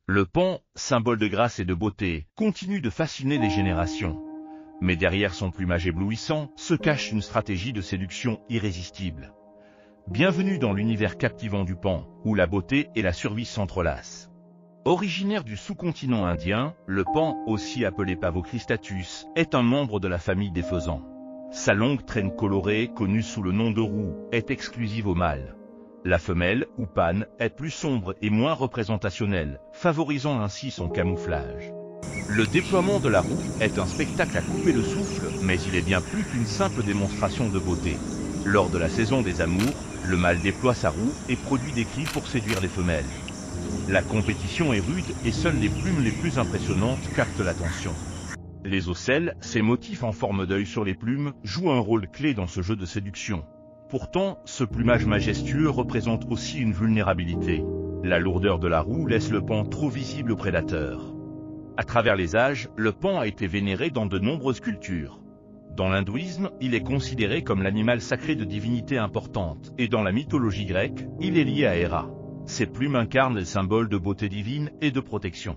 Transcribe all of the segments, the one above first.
Le pan, symbole de grâce et de beauté, continue de fasciner les générations. Mais derrière son plumage éblouissant, se cache une stratégie de séduction irrésistible. Bienvenue dans l'univers captivant du pan, où la beauté et la survie s'entrelacent. Originaire du sous-continent indien, le pan, aussi appelé Pavocristatus, est un membre de la famille des faisans. Sa longue traîne colorée, connue sous le nom de roue, est exclusive au mâle. La femelle, ou pane, est plus sombre et moins représentationnelle, favorisant ainsi son camouflage. Le déploiement de la roue est un spectacle à couper le souffle, mais il est bien plus qu'une simple démonstration de beauté. Lors de la saison des amours, le mâle déploie sa roue et produit des cris pour séduire les femelles. La compétition est rude et seules les plumes les plus impressionnantes captent l'attention. Les ocelles, ces motifs en forme d'œil sur les plumes, jouent un rôle clé dans ce jeu de séduction. Pourtant, ce plumage majestueux représente aussi une vulnérabilité. La lourdeur de la roue laisse le pan trop visible aux prédateurs. À travers les âges, le pan a été vénéré dans de nombreuses cultures. Dans l'hindouisme, il est considéré comme l'animal sacré de divinité importante, et dans la mythologie grecque, il est lié à Héra. Ces plumes incarnent les symboles de beauté divine et de protection.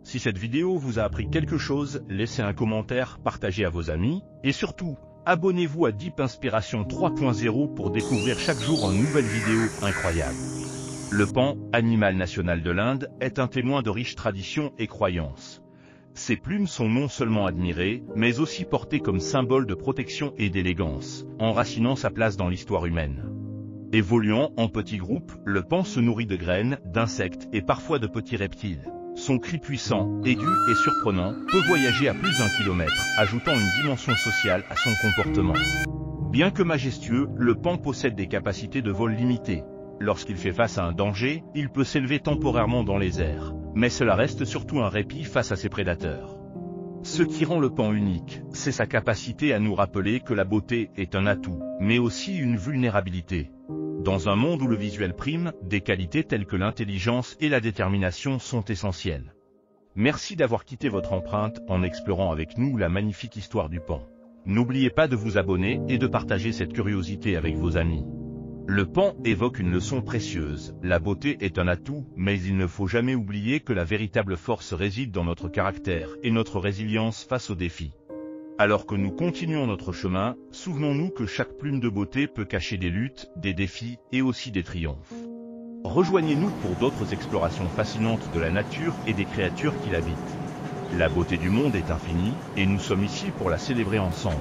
Si cette vidéo vous a appris quelque chose, laissez un commentaire, partagez à vos amis, et surtout, abonnez-vous à Deep Inspiration 3.0 pour découvrir chaque jour une nouvelle vidéo incroyable. Le pan, animal national de l'Inde, est un témoin de riches traditions et croyances. Ses plumes sont non seulement admirées, mais aussi portées comme symbole de protection et d'élégance, enracinant sa place dans l'histoire humaine. Évoluant en petits groupes, le pan se nourrit de graines, d'insectes et parfois de petits reptiles. Son cri puissant, aigu et surprenant, peut voyager à plus d'1 kilomètre, ajoutant une dimension sociale à son comportement. Bien que majestueux, le pan possède des capacités de vol limitées. Lorsqu'il fait face à un danger, il peut s'élever temporairement dans les airs, mais cela reste surtout un répit face à ses prédateurs. Ce qui rend le pan unique, c'est sa capacité à nous rappeler que la beauté est un atout, mais aussi une vulnérabilité. Dans un monde où le visuel prime, des qualités telles que l'intelligence et la détermination sont essentielles. Merci d'avoir quitté votre empreinte en explorant avec nous la magnifique histoire du pan. N'oubliez pas de vous abonner et de partager cette curiosité avec vos amis. Le pan évoque une leçon précieuse. La beauté est un atout, mais il ne faut jamais oublier que la véritable force réside dans notre caractère et notre résilience face aux défis. Alors que nous continuons notre chemin, souvenons-nous que chaque plume de beauté peut cacher des luttes, des défis et aussi des triomphes. Rejoignez-nous pour d'autres explorations fascinantes de la nature et des créatures qui l'habitent. La beauté du monde est infinie, et nous sommes ici pour la célébrer ensemble.